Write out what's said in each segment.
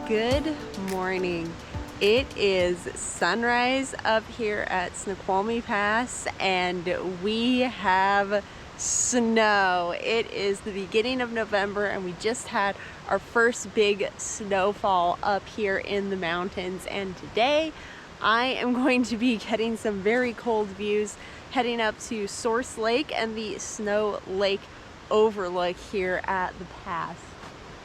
Good morning. It is sunrise up here at Snoqualmie Pass and we have snow. It is the beginning of November and we just had our first big snowfall up here in the mountains, and today I am going to be getting some very cold views heading up to Source Lake and the Snow Lake overlook here at the pass.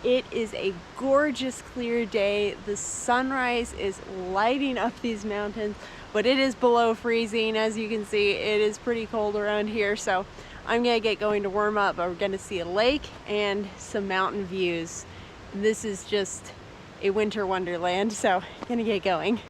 It is a gorgeous clear day. The sunrise is lighting up these mountains, but it is below freezing. As you can see, it is pretty cold around here, so I'm gonna get going to warm up. But we're gonna see a lake and some mountain views. This is just a winter wonderland, so I'm gonna get going.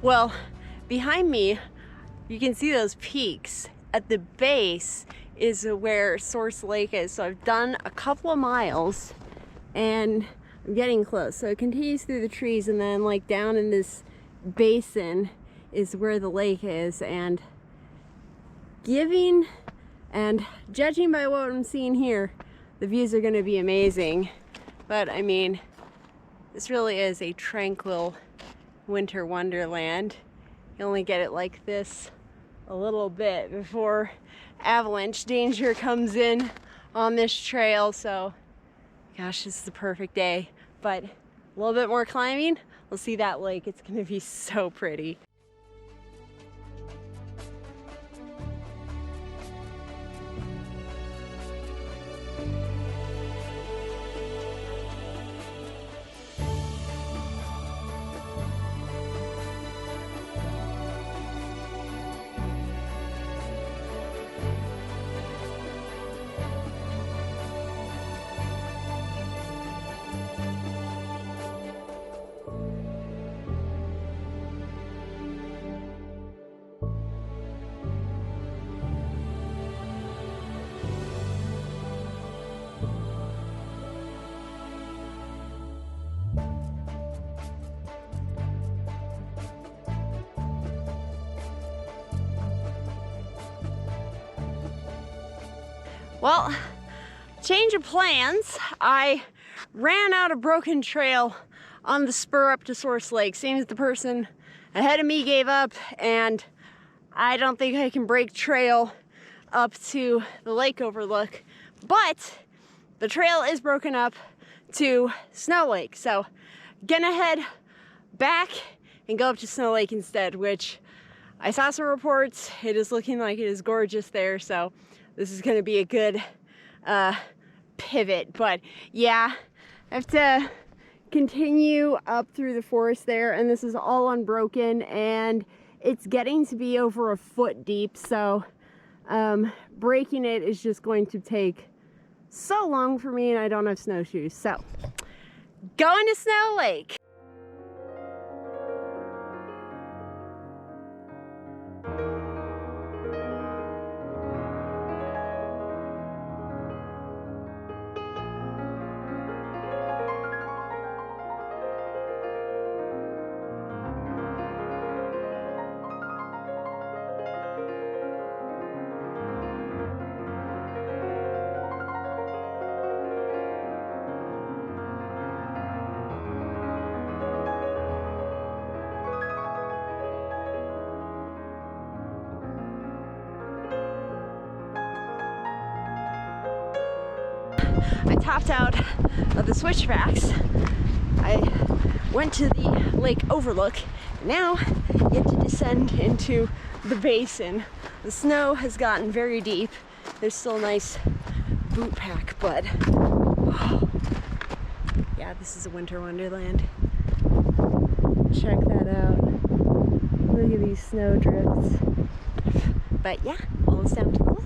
Well, behind me, you can see those peaks. At the base is where Source Lake is. So I've done a couple of miles and I'm getting close. So it continues through the trees, and then like down in this basin is where the lake is. And judging by what I'm seeing here, the views are gonna be amazing. But I mean, this really is a tranquil winter wonderland. You only get it like this a little bit before avalanche danger comes in on this trail. So gosh, this is the perfect day. But a little bit more climbing, we'll see that lake. It's gonna be so pretty. Well, change of plans. I ran out of broken trail on the spur up to Source Lake. Seems the person ahead of me gave up, and I don't think I can break trail up to the lake overlook. But the trail is broken up to Snow Lake, so gonna head back and go up to Snow Lake instead, which I saw some reports. It is looking like it is gorgeous there, so this is gonna be a good pivot. But yeah, I have to continue up through the forest there, and this is all unbroken, and it's getting to be over a foot deep, so breaking it is just going to take so long for me, and I don't have snowshoes. So going to Snow Lake. I topped out of the switchbacks. I went to the lake overlook. Now I get to descend into the basin. The snow has gotten very deep. There's still a nice boot pack, but oh, yeah, this is a winter wonderland. Check that out. Look at these snowdrifts. But yeah, almost down to the lake.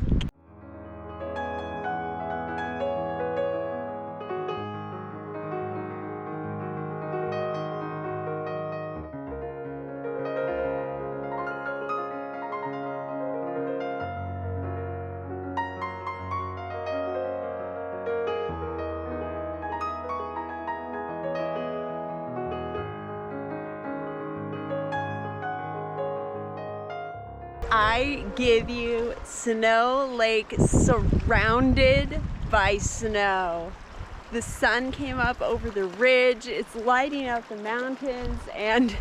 I give you Snow Lake surrounded by snow. The sun came up over the ridge, it's lighting up the mountains, and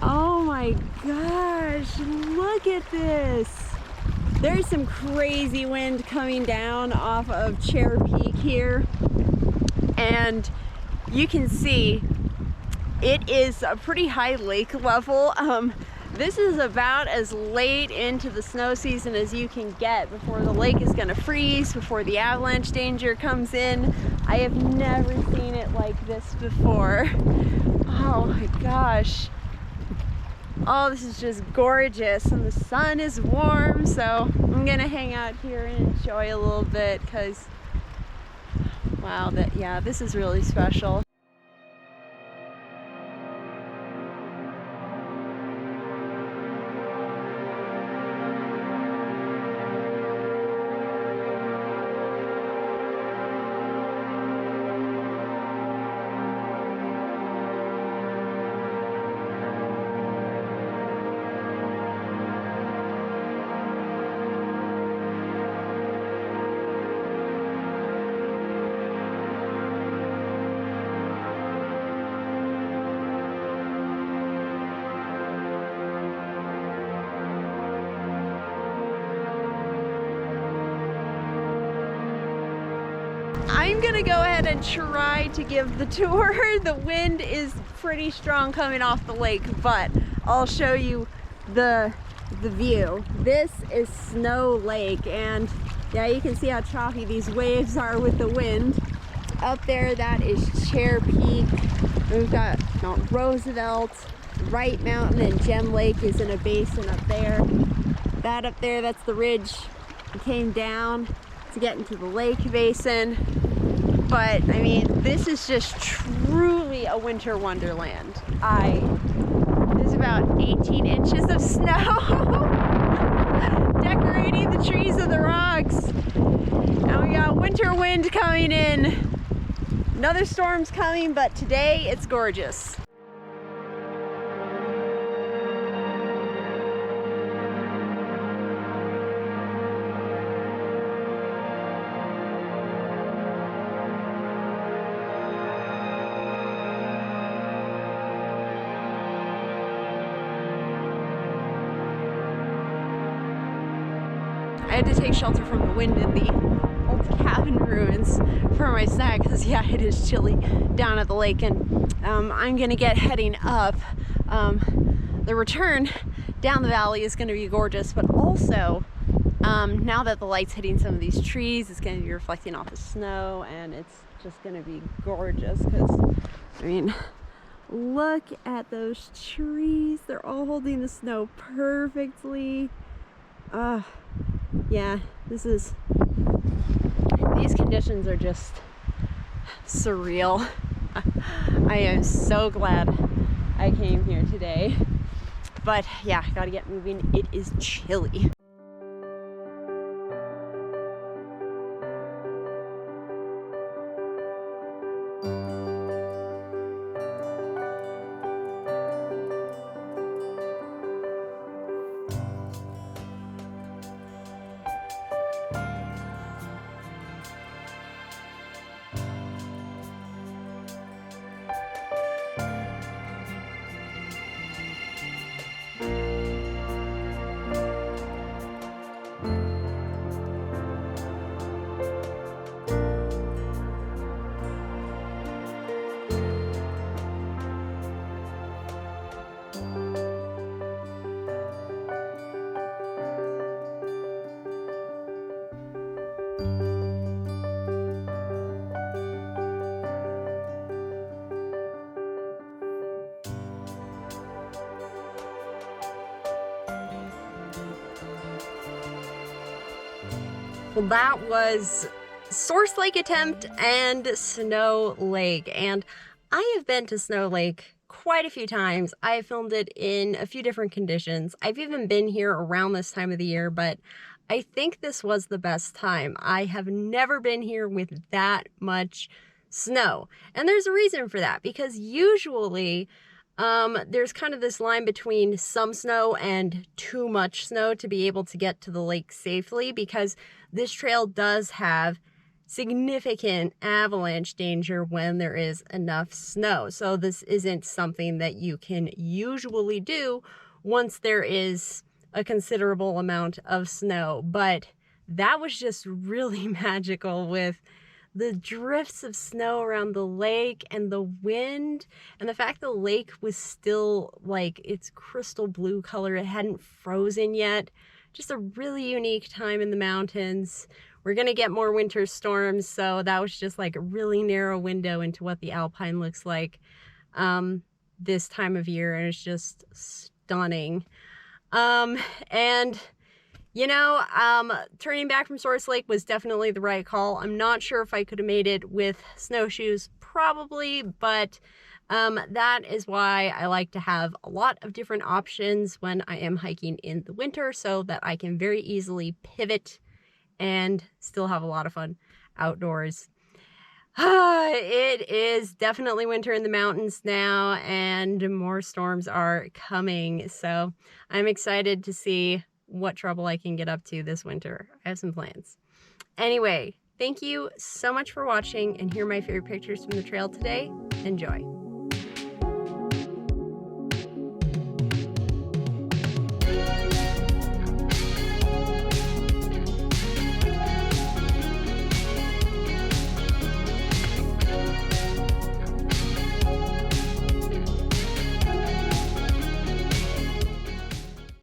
oh my gosh, look at this. There's some crazy wind coming down off of Chair Peak here, and you can see it is a pretty high lake level. This is about as late into the snow season as you can get before the lake is gonna freeze, before the avalanche danger comes in. I have never seen it like this before. Oh my gosh. Oh, this is just gorgeous, and the sun is warm, so I'm gonna hang out here and enjoy a little bit because, wow, yeah, this is really special. I'm gonna go ahead and try to give the tour. The wind is pretty strong coming off the lake, but I'll show you the view. This is Snow Lake, and yeah, you can see how choppy these waves are with the wind. Up there, that is Chair Peak. We've got Mount Roosevelt, Wright Mountain, and Gem Lake is in a basin up there. That up there, that's the ridge that came down to get into the lake basin. But I mean, this is just truly a winter wonderland. There's about 18 inches of snow decorating the trees and the rocks. And we got winter wind coming in. Another storm's coming, but today it's gorgeous. I had to take shelter from the wind in the old cabin ruins for my snack because, yeah, it is chilly down at the lake, and I'm gonna get heading up. The return down the valley is gonna be gorgeous, but also now that the light's hitting some of these trees, it's gonna be reflecting off the snow, and it's just gonna be gorgeous because, I mean, look at those trees. They're all holding the snow perfectly. Yeah, these conditions are just surreal. I am so glad I came here today. But yeah, gotta get moving. It is chilly. Well, that was Source Lake attempt and Snow Lake, and I have been to Snow Lake quite a few times. I have filmed it in a few different conditions. I've even been here around this time of the year, but I think this was the best time. I have never been here with that much snow, and there's a reason for that, because usually There's kind of this line between some snow and too much snow to be able to get to the lake safely, because this trail does have significant avalanche danger when there is enough snow. So this isn't something that you can usually do once there is a considerable amount of snow. But that was just really magical with the drifts of snow around the lake and the wind, and the fact the lake was still like its crystal blue color. It hadn't frozen yet. Just a really unique time in the mountains. We're gonna get more winter storms, so that was just like a really narrow window into what the Alpine looks like this time of year, and it's just stunning. And you know, turning back from Source Lake was definitely the right call. I'm not sure if I could have made it with snowshoes, probably, but that is why I like to have a lot of different options when I am hiking in the winter, so that I can very easily pivot and still have a lot of fun outdoors. It is definitely winter in the mountains now, and more storms are coming, so I'm excited to see what trouble I can get up to this winter. I have some plans. Anyway, thank you so much for watching, and here are my favorite pictures from the trail today. Enjoy.